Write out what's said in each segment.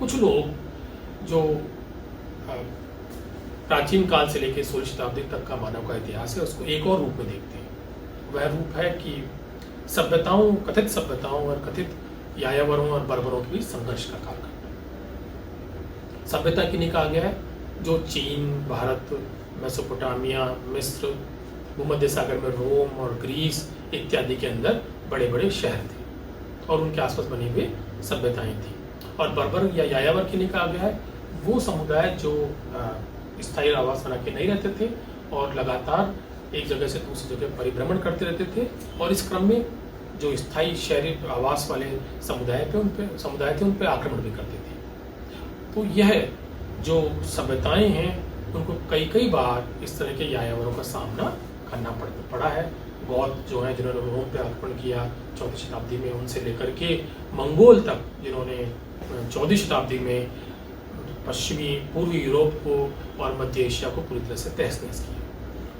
कुछ लोग जो अ, प्राचीन काल से लेकर 16वीं शताब्दी तक का मानव का इतिहास है उसको एक और रूप में देखते हैं। वह रूप है कि सभ्यताओं, कथित सभ्यताओं और कथित यायावरों और बर्बरों के बीच संघर्ष का कालखंड। सभ्यता किन्हीं कहा गया है जो चीन, भारत, मेसोपोटामिया, मिस्र, भूमध्य सागर में रोम और ग्रीस इत्यादि के अंदर बड़े बड़े शहर थे और उनके आसपास बनी हुई सभ्यताएं थी। और बर्बर या यायावर किन्हीं कहा गया है वो समुदाय जो स्थायी आवास बना के नहीं रहते थे और लगातार एक जगह से दूसरी जगह परिभ्रमण करते रहते थे और इस क्रम में जो स्थायी शहरी आवास वाले समुदाय थे उन पे आक्रमण भी करते थे। तो यह जो सभ्यताएं हैं उनको कई बार इस तरह के यायावरों का सामना करना पड़ा है। बौद्ध जो है जिन्होंने रोम पे आक्रमण किया 14वीं शताब्दी में, उनसे लेकर के मंगोल तक जिन्होंने 14वीं शताब्दी में पश्चिमी पूर्वी यूरोप को और मध्य एशिया को पूरी तरह से तहस नहस किया।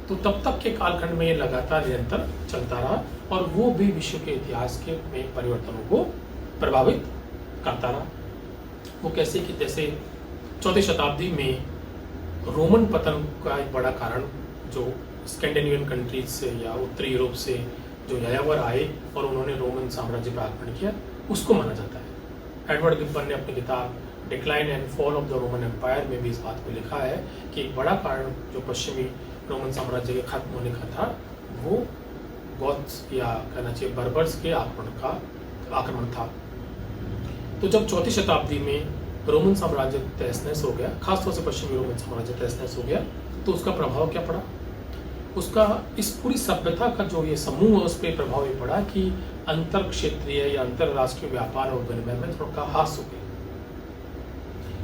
तो तब तक के कालखंड में ये लगातार निरंतर चलता रहा और वो भी विश्व के इतिहास के में परिवर्तनों को प्रभावित करता रहा। वो कैसे कि जैसे 14वीं शताब्दी में रोमन पतन का एक बड़ा कारण जो स्कैंडिनेवियन कंट्रीज से या उत्तरी यूरोप से जो यायावर आए और उन्होंने रोमन साम्राज्य पर आक्रमण किया उसको माना जाता है। एडवर्ड गिब्बन ने अपनी किताब decline and fall of the Roman empire में भी इस बात को लिखा है कि एक बड़ा कारण जो पश्चिमी रोमन साम्राज्य के खत्म होने का था वो गॉथ्स या कहना चाहिए बर्बर्स के आक्रमण था। तो जब 4वीं शताब्दी में रोमन साम्राज्य तहस नहस हो गया, खासतौर से पश्चिमी रोमन साम्राज्य तहस नहस हो गया, तो उसका प्रभाव क्या पड़ा? उसका इस पूरी सभ्यता का जो ये समूह है उस पर प्रभाव ये पड़ा कि अंतर क्षेत्रीय या अंतरराष्ट्रीय व्यापार और विनिमय में थोड़ा हास हो गया।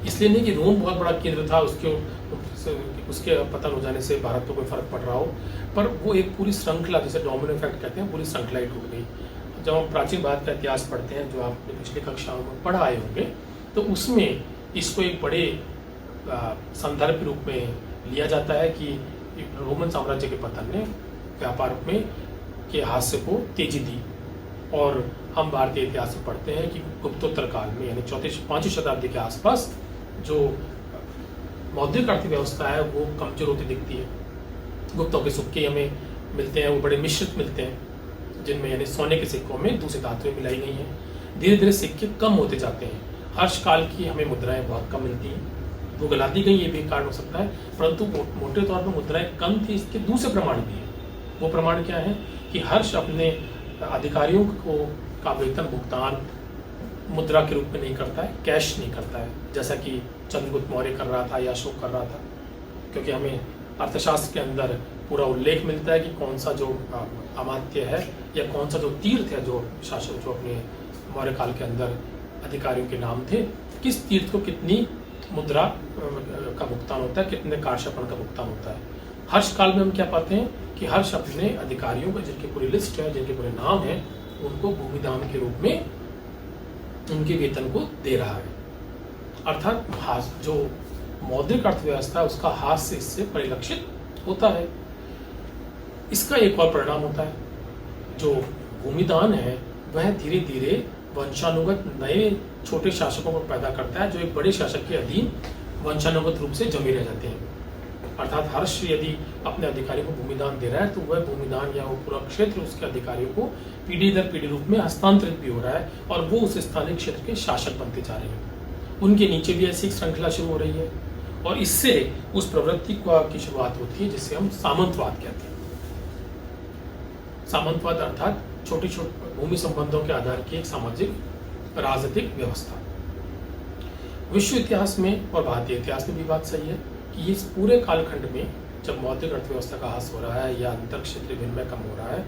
इसलिए नहीं कि रोम बहुत बड़ा केंद्र था, उसके पतन हो जाने से भारत को कोई फर्क पड़ रहा हो, पर वो एक पूरी श्रृंखला, जिसे डोमिनो इफेक्ट कहते हैं, पूरी श्रृंखला ही टूट गई। जब हम प्राचीन भारत का इतिहास पढ़ते हैं जो आपने पिछली कक्षाओं में पढ़ा आए होंगे, तो उसमें इसको एक बड़े संदर्भ के रूप में लिया जाता है कि रोमन साम्राज्य के पतन ने व्यापार में के हास्य को तेजी दी। और हम भारतीय इतिहास में पढ़ते हैं कि गुप्तोत्तर काल में यानी 4वीं-5वीं शताब्दी के आसपास जो मौद्रिक अर्थव्यवस्था है वो कमजोर होती दिखती है। गुप्तों के सिक्के हमें मिलते हैं, वो बड़े मिश्रित मिलते हैं, जिनमें यानी सोने के सिक्कों में दूसरी धातुएं मिलाई गई हैं। धीरे धीरे सिक्के कम होते जाते हैं। हर्ष काल की हमें मुद्राएं बहुत कम मिलती हैं, वो गला दी गई, ये भी कारण हो सकता है, परंतु मोटे तौर पर मुद्राएं कम थी। इसके दूसरे प्रमाण भी हैं। वो प्रमाण क्या है कि हर्ष अपने अधिकारियों को का वेतन भुगतान मुद्रा के रूप में नहीं करता है, कैश नहीं करता है, जैसा कि चंद्रगुप्त मौर्य कर रहा था या अशोक कर रहा था। क्योंकि हमें अर्थशास्त्र के अंदर पूरा उल्लेख मिलता है कि कौन सा जो अमात्य है या कौन सा जो तीर्थ है जो शासक जो अपने मौर्य काल के अंदर अधिकारियों के नाम थे, किस तीर्थ को कितनी मुद्रा का भुगतान होता है, कितने कारशपण का भुगतान होता है। हर्ष काल में हम क्या पाते हैं कि हर्ष अपने अधिकारियों को, जिनकी पूरी लिस्ट है, जिनके पूरे नाम हैं, उनको भूमिदान के रूप में उनके वेतन को दे रहा है। अर्थात जो मौद्रिक अर्थव्यवस्था है उसका हास्य इससे परिलक्षित होता है। इसका एक और परिणाम होता है, जो भूमिदान है वह धीरे धीरे वंशानुगत नए छोटे शासकों को पैदा करता है, जो एक बड़े शासक के अधीन वंशानुगत रूप से जमे रह जाते हैं। अर्थात हर्ष यदि अपने अधिकारियों को भूमिदान दे रहा है तो वह भूमिदान या वो पूरा क्षेत्र उसके अधिकारियों को पीढ़ी दर पीढ़ी रूप में हस्तांतरित भी हो रहा है और वो उस स्थानीय क्षेत्र के शासक बनते जा रहे हैं। उनके नीचे भी ऐसी श्रृंखला शुरू हो रही है और इससे उस प्रवृत्ति की शुरुआत होती है जिसे हम सामंतवाद कहते हैं। सामंतवाद अर्थात छोटी छोटी भूमि संबंधों के आधार की एक सामाजिक राजनीतिक व्यवस्था। विश्व इतिहास में और भारतीय इतिहास में भी बात सही है कि इस पूरे कालखंड में जब मौद्रिक अर्थव्यवस्था का ह्रास हो रहा है या अंतर क्षेत्रीय विनिमय कम हो रहा है,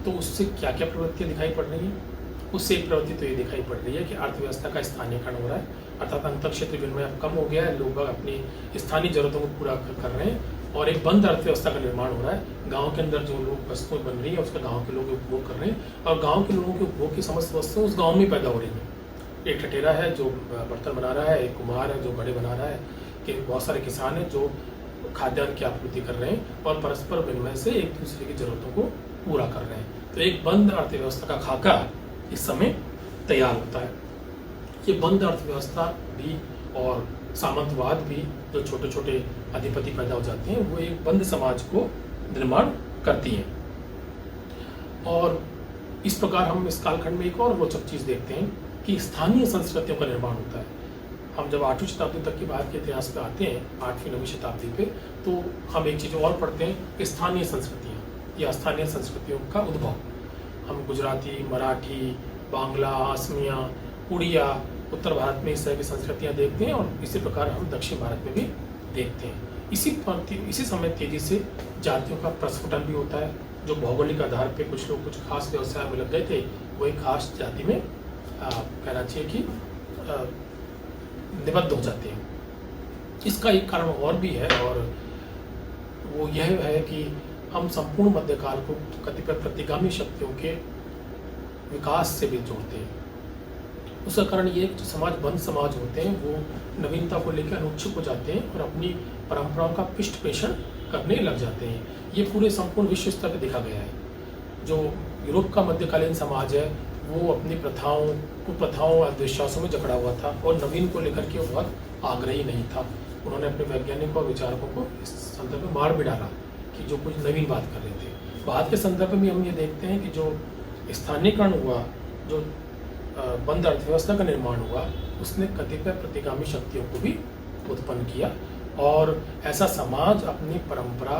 तो उससे क्या क्या प्रवृत्तियां दिखाई पड़ रही हैं? उससे एक प्रवृत्ति तो ये दिखाई पड़ रही है कि अर्थव्यवस्था का स्थानीयकरण हो रहा है, अर्थात अंतर क्षेत्रीय विनिमय अब कम हो गया है, लोग अपनी स्थानीय जरूरतों को पूरा कर रहे हैं और एक बंद अर्थव्यवस्था का निर्माण हो रहा है। गाँव के अंदर जो लोग वस्तुएं बन रही है उसका गाँव के लोग उपभोग कर रहे हैं और गाँव के लोगों के उपभोग की समस्त वस्तुएं उस गाँव में पैदा हो रही हैं। एक ठठेरा है जो बर्तन बना रहा है, एक कुम्हार है जो घड़े बना रहा है, कि बहुत सारे किसान हैं जो खाद्यान्न की आपूर्ति कर रहे हैं और परस्पर विनिमय से एक दूसरे की जरूरतों को पूरा कर रहे हैं। तो एक बंद अर्थव्यवस्था का खाका इस समय तैयार होता है। ये बंद अर्थव्यवस्था भी और सामंतवाद भी, जो छोटे छोटे अधिपति पैदा हो जाते हैं, वो एक बंद समाज को निर्माण करती है। और इस प्रकार हम इस कालखंड में एक और रोचक चीज़ देखते हैं कि स्थानीय संस्कृतियों का निर्माण होता है। हम जब 8वीं शताब्दी तक की बात के इतिहास पे आते हैं, 8वीं 9वीं शताब्दी पे, तो हम एक चीज़ और पढ़ते हैं, स्थानीय संस्कृतियाँ या स्थानीय संस्कृतियों का उद्भव। हम गुजराती, मराठी, बांग्ला, असमिया, उड़िया, उत्तर भारत में इस तरह की संस्कृतियाँ देखते हैं, और इसी प्रकार हम दक्षिण भारत में भी देखते हैं। इसी समय तेजी से जातियों का प्रस्फुटन भी होता है। जो भौगोलिक आधार पे कुछ लोग कुछ खास व्यवसाय में लग गए थे, वही खास जाति में कहना चाहिए कि निबद्ध हो जाते हैं। इसका एक कारण और भी है, और वो यह है कि हम संपूर्ण मध्यकाल को कतिपय प्रतिगामी शक्तियों के विकास से भी जोड़ते हैं। उसका कारण ये है कि जो समाज बंद समाज होते हैं, वो नवीनता को लेकर अनुच्छुक हो जाते हैं और अपनी परंपराओं का पृष्ठ पोषण करने लग जाते हैं। ये पूरे संपूर्ण विश्व स्तर पर देखा गया है। जो यूरोप का मध्यकालीन समाज है, वो अपनी प्रथाओं और विश्वासों में जकड़ा हुआ था, और नवीन को लेकर के वो बहुत आग्रही नहीं था। उन्होंने अपने वैज्ञानिकों और विचारकों को इस संदर्भ में मार भी डाला कि जो कुछ नवीन बात कर रहे थे। बाद के संदर्भ में हम ये देखते हैं कि जो स्थानीयकरण हुआ, जो बंद अर्थव्यवस्था का निर्माण हुआ, उसने कतिपय प्रतिगामी शक्तियों को भी उत्पन्न किया, और ऐसा समाज अपनी परंपरा,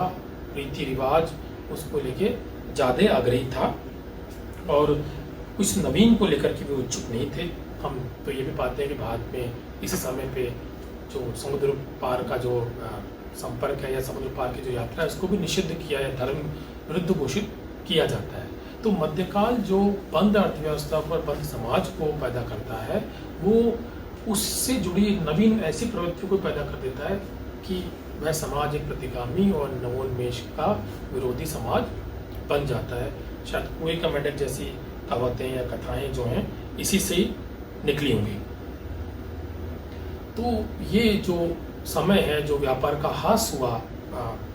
रीति रिवाज, उसको लेके ज़्यादा आग्रही था, और कुछ नवीन को लेकर के भी उत्सुक नहीं थे। हम तो ये भी पाते हैं कि भारत में इसी समय पे जो समुद्र पार का जो संपर्क है या समुद्र पार की जो यात्रा है, उसको भी निषिद्ध किया है, धर्म विरुद्ध घोषित किया जाता है। तो मध्यकाल जो बंद अर्थव्यवस्था पर बंद समाज को पैदा करता है, वो उससे जुड़ी नवीन ऐसी प्रवृत्तियों को पैदा कर देता है कि वह समाज एक प्रतिगामी और नवोन्मेष का विरोधी समाज बन जाता है। शायद कुएं का मेंढक जैसी कहावतें या कथाएं जो हैं, इसी से ही निकली होंगी। तो ये जो समय है, जो व्यापार का ह्रास हुआ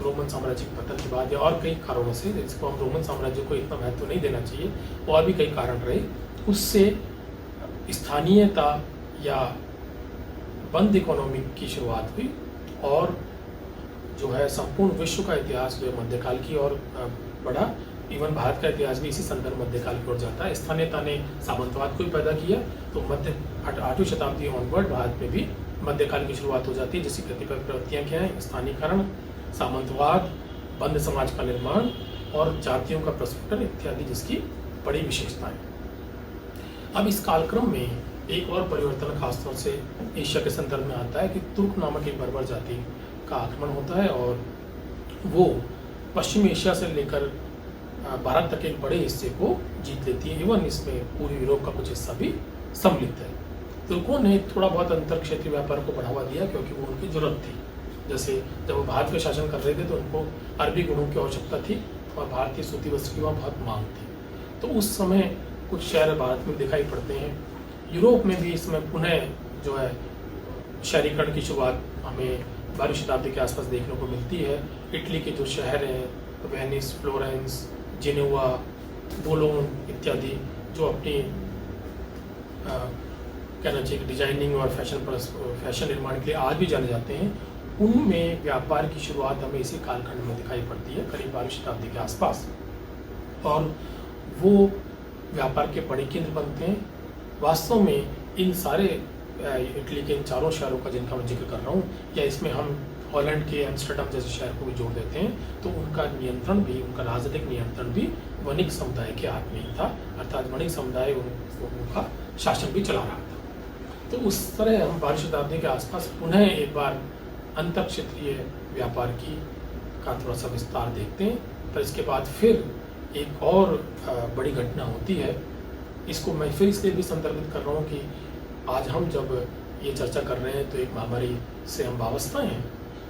रोमन साम्राज्य के पतन के बाद, या और कई कारणों से, जिसको हम रोमन साम्राज्य को इतना महत्व नहीं देना चाहिए, और भी कई कारण रहे, उससे स्थानीयता या बंद इकोनॉमी की शुरुआत हुई, और जो है संपूर्ण विश्व का इतिहास जो है मध्यकाल की ओर बढ़ा। इवन भारत का इतिहास भी इसी संदर्भ मध्यकाल की ओर जाता है। स्थानीयता ने सामंतवाद को भी पैदा किया, तो 8वीं शताब्दी ऑनवर्ड भारत में भी मध्यकाल की शुरुआत हो जाती है, जिसकी कतिपय प्रवृत्तियाँ क्या हैं, स्थानीयकरण, सामंतवाद, बंद समाज का निर्माण और जातियों का प्रस्फुटन इत्यादि, जिसकी बड़ी विशेषताएं। अब इस कालक्रम में एक और परिवर्तन खासतौर से एशिया के संदर्भ में आता है कि तुर्क नामक एक बर्बर जाति का आक्रमण होता है, और वो पश्चिम एशिया से लेकर भारत तक एक बड़े हिस्से को जीत लेती है। इवन इसमें पूर्वी यूरोप का कुछ हिस्सा भी सम्मिलित है। तुर्कों ने थोड़ा बहुत अंतर क्षेत्रीय व्यापार को बढ़ावा दिया, क्योंकि वो उनकी जरूरत थी। जैसे जब वो भारत पे शासन कर रहे थे, तो उनको अरबी गुणों की आवश्यकता थी, और भारतीय सूती वस्त्र की वहाँ बहुत मांग थी। तो उस समय कुछ शहर भारत में दिखाई पड़ते हैं। यूरोप में भी इसमें पुनः जो है शहरीकरण की शुरुआत हमें 12वीं शताब्दी के आसपास देखने को मिलती है। इटली के जो शहर हैं, वेनिस, फ्लोरेंस, जेनेवा, बोलोन इत्यादि, जो अपनी कहना चाहिए डिजाइनिंग और फैशन निर्माण के लिए आज भी जाने जाते हैं, उनमें व्यापार की शुरुआत हमें इसी कालखंड में दिखाई पड़ती है, करीब 12वीं शताब्दी के आसपास। और वो व्यापार के बड़े केंद्र बनते हैं। वास्तव में इन सारे इटली के इन चारों शहरों का जिनका मैं जिक्र कर रहा हूँ, या इसमें हम हॉलैंड के एम्स्टर्डम जैसे शहर को भी जोड़ देते हैं, तो उनका नियंत्रण भी, उनका राजनीतिक नियंत्रण भी वणिक समुदाय के हाथ में ही था, अर्थात वणिक समुदाय उनका शासन भी चला रहा था। तो उस तरह हम 12वीं शताब्दी के आसपास पुनः एक बार अंतर क्षेत्रीय व्यापार का थोड़ा सा विस्तार देखते हैं। पर इसके बाद फिर एक और बड़ी घटना होती है। इसको मैं फिर इसलिए भी संदर्भित कर रहा हूँ कि आज हम जब ये चर्चा कर रहे हैं तो एक महामारी से हम वाबस्ता हैं।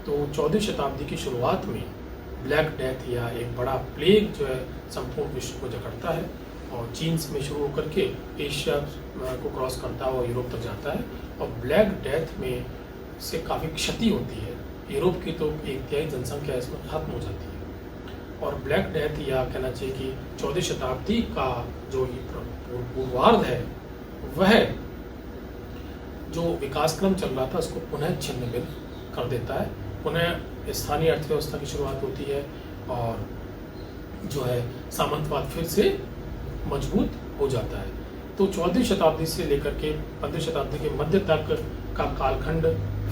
तो 14वीं शताब्दी की शुरुआत में ब्लैक डेथ या एक बड़ा प्लेग जो है संपूर्ण विश्व को जकड़ता है, और चीन में शुरू होकर के एशिया को क्रॉस करता है और यूरोप तक जाता है। और ब्लैक डेथ में से काफ़ी क्षति होती है। यूरोप की तो 1/3 जनसंख्या इसमें खत्म हो जाती है। और ब्लैक डेथ या कहना चाहिए कि 14वीं शताब्दी का जो पूर्वार्ध है, वह जो विकास क्रम चल रहा था उसको पुनः छिन्न भिन्न कर देता है, पुनः स्थानीय अर्थव्यवस्था की शुरुआत होती है और जो है सामंतवाद फिर से मजबूत हो जाता है। तो 14वीं शताब्दी से लेकर के 15वीं शताब्दी के मध्य तक का कालखंड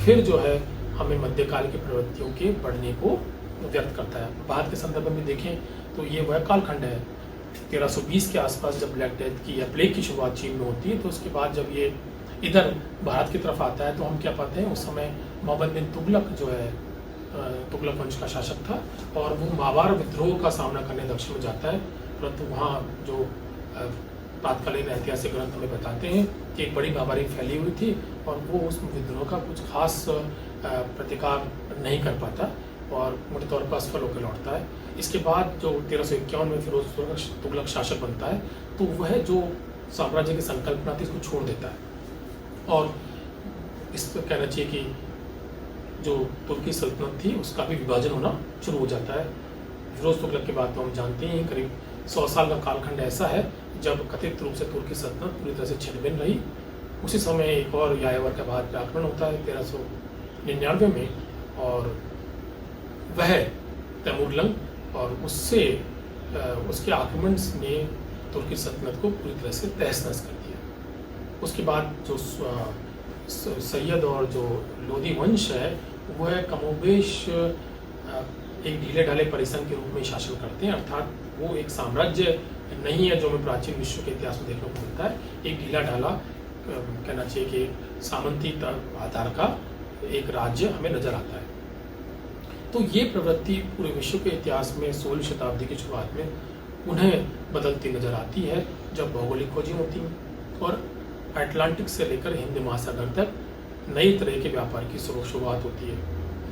फिर जो है हमें मध्यकाल की प्रवृत्तियों के बढ़ने को व्यक्त करता है। बाद के संदर्भ में देखें तो ये वह कालखंड है 1320 के आसपास जब ब्लैक डेथ की या प्लेग की शुरुआत चीन में होती है, तो उसके बाद जब ये इधर भारत की तरफ आता है तो हम क्या पाते हैं, उस समय मोहम्मद बिन तुगलक जो है तुगलक वंश का शासक था और वो मावार विद्रोह का सामना करने दक्षिण में जाता है, परंतु वहाँ जो तात्कालीन ऐतिहासिक ग्रंथ हमें बताते हैं कि एक बड़ी महामारी फैली हुई थी और वो उस विद्रोह का कुछ खास प्रतिकार नहीं कर पाता और मोटे तौर पर असफल होकर लौटता है। इसके बाद जो 1351 में फिरोज तुगलक शासक बनता है तो वह जो साम्राज्य की संकल्पना थी इसको छोड़ देता है और इस पर कहना चाहिए कि जो तुर्की सल्तनत थी उसका भी विभाजन होना शुरू हो जाता है। फिरोज तुगलक के बाद तो हम जानते हैं करीब 100 साल का कालखंड ऐसा है जब कथित रूप से तुर्की सल्तनत पूरी तरह से छिन्न-भिन्न रही। उसी समय एक और यायावर का बाद आक्रमण होता है 1399 में और वह तैमूरलंग और उससे उसके आक्रमण ने तुर्की सल्तनत को पूरी तरह से तहस-नहस कर दिया। उसके बाद जो सैयद और जो लोदी वंश है वह कमोबेश एक ढीले ढाले परिसंघ के रूप में शासन करते हैं, अर्थात वो एक साम्राज्य नहीं है जो हमें प्राचीन विश्व के इतिहास में देखने को मिलता है। एक ढीला ढाला कहना चाहिए कि सामंती आधार का एक राज्य हमें नजर आता है। तो ये प्रवृत्ति पूरे विश्व के इतिहास में 16वीं शताब्दी की शुरुआत में उन्हें बदलती नजर आती है जब भौगोलिक खोजें होती हैं और अटलांटिक से लेकर हिंद महासागर तक नई तरह के व्यापार की शुरुआत होती है।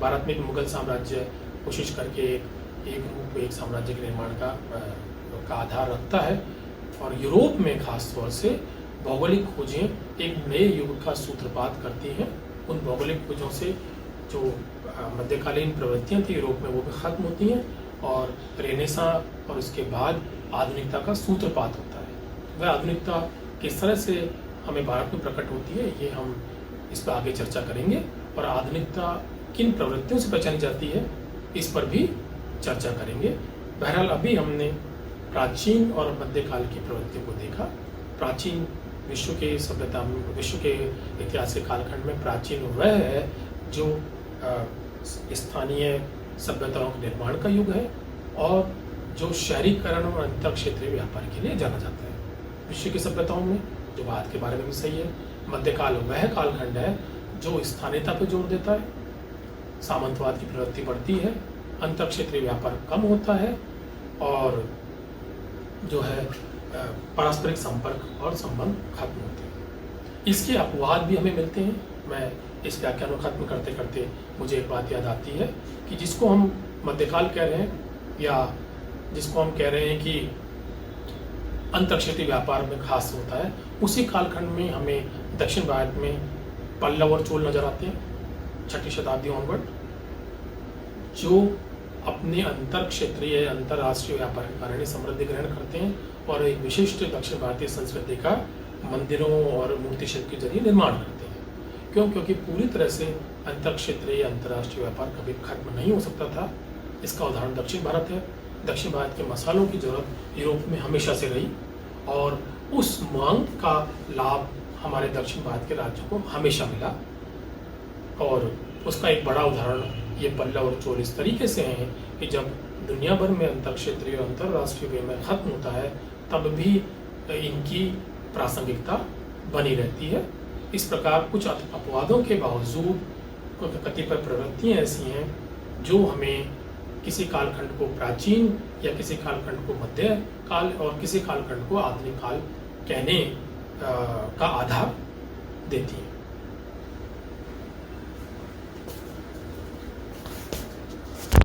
भारत में भी मुगल साम्राज्य कोशिश करके एक रूप में एक साम्राज्य के निर्माण का आधार रखता है और यूरोप में खास तौर से भौगोलिक खोजें एक नए युग का सूत्रपात करती हैं। उन भौगोलिक खोजों से जो मध्यकालीन प्रवृत्तियां थी यूरोप में वो भी खत्म होती हैं और रेनेसा और उसके बाद आधुनिकता का सूत्रपात होता है। वह आधुनिकता किस तरह से हमें भारत में प्रकट होती है ये हम इस पर आगे चर्चा करेंगे और आधुनिकता किन प्रवृत्तियों से पहचानी जाती है इस पर भी चर्चा करेंगे। बहरहाल अभी हमने प्राचीन और मध्यकाल की प्रवृत्तियों को देखा। प्राचीन विश्व के सभ्यता में विश्व के इतिहास के कालखंड में प्राचीन वह है जो स्थानीय सभ्यताओं के निर्माण का युग है और जो शहरीकरण और अंतर क्षेत्रीय व्यापार के लिए जाना जाता है। विश्व की सभ्यताओं में जो बात के बारे में भी सही है, मध्यकाल वह कालखंड है जो स्थानीयता पर जोर देता है, सामंतवाद की प्रवृत्ति बढ़ती है, अंतर क्षेत्रीय व्यापार कम होता है और जो है पारस्परिक संपर्क और संबंध खत्म होते हैं। इसके अपवाद भी हमें मिलते हैं। मैं इस व्याख्यान को खत्म करते करते मुझे एक बात याद आती है कि जिसको हम मध्यकाल कह रहे हैं या जिसको हम कह रहे हैं कि अंतर क्षेत्रीय व्यापार में खास होता है, उसी कालखंड में हमें दक्षिण भारत में पल्लव और चोल नजर आते हैं 6वीं शताब्दी ऑनवर्ड, जो अपने अंतर क्षेत्रीय अंतर्राष्ट्रीय व्यापार के कारण समृद्धि ग्रहण करते हैं और एक विशिष्ट दक्षिण भारतीय संस्कृति का मंदिरों और मूर्ति शिल्प के जरिए निर्माण करते हैं। क्यों? क्योंकि पूरी तरह से अंतर क्षेत्रीय अंतर्राष्ट्रीय व्यापार कभी खत्म नहीं हो सकता था। इसका उदाहरण दक्षिण भारत है। दक्षिण भारत के मसालों की जरूरत यूरोप में हमेशा से रही और उस मांग का लाभ हमारे दक्षिण भारत के राज्यों को हमेशा मिला और उसका एक बड़ा उदाहरण ये पल्लव और चोल इस तरीके से हैं कि जब दुनिया भर में अंतर क्षेत्रीय और अंतर्राष्ट्रीय विनिमय खत्म होता है तब भी इनकी प्रासंगिकता बनी रहती है। इस प्रकार कुछ अपवादों के बावजूद कतिपय प्रवृत्तियाँ ऐसी हैं जो हमें किसी कालखंड को प्राचीन या किसी कालखंड को मध्य काल और किसी कालखंड को आधुनिक काल कहने का आधार देती हैं।